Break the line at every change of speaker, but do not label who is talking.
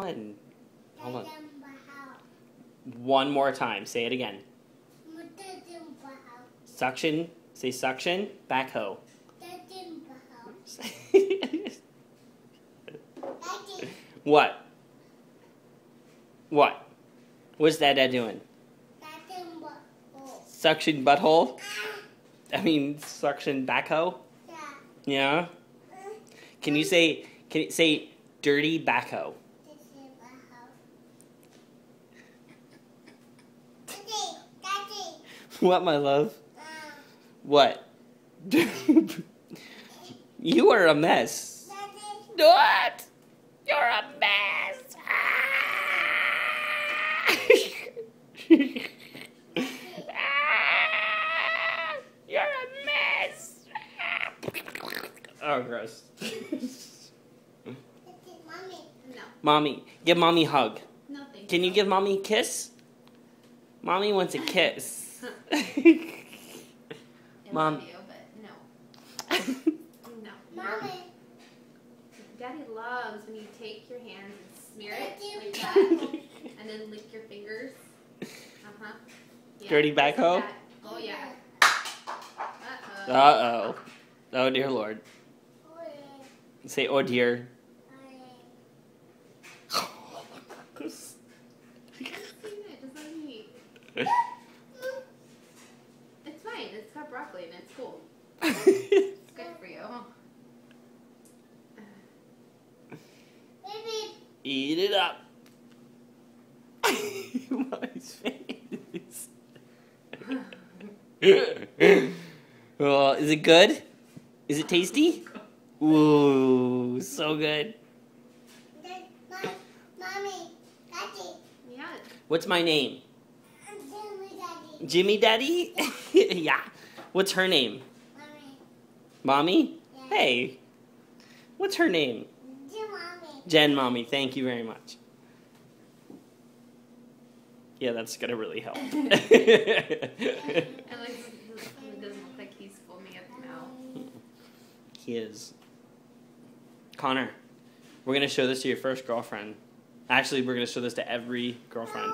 on. Hold on. One more time. Say it again. Suction. Say suction. Backhoe. What? What? What's Dad doing? Suction butthole? I mean, suction backhoe? Yeah? Can you say dirty backhoe? What, my love? What? You are a mess. What? You're a mess. You're a mess. Oh, gross.
Mommy. No.
Mommy, give Mommy a hug.
No, thank
Can you give Mommy a kiss? Mommy wants a kiss. Mom.
I love you, but no. No. Mommy. Daddy loves when you take your hands and smear it like that, and then lick your fingers. Yeah,
Dirty backhoe?
like oh yeah.
Uh-oh. Oh, dear Lord. Say, oh, dear.
It's fine. It's got broccoli and it's cool. It's good for you.
Eat it up. Mommy's face. Oh, is it good? Is it tasty? Ooh, so good.
Mommy, Daddy.
Yeah.
What's my name?
Jimmy Daddy.
Jimmy Daddy? Yeah. What's her name? Mommy?
Yeah.
Hey. What's her name?
Mommy.
Jen Mommy. Thank you very much. Yeah, that's gonna really help.
It doesn't look like he's foaming at the mouth.
He is. Connor, we're gonna show this to your first girlfriend. Actually, we're gonna show this to every girlfriend.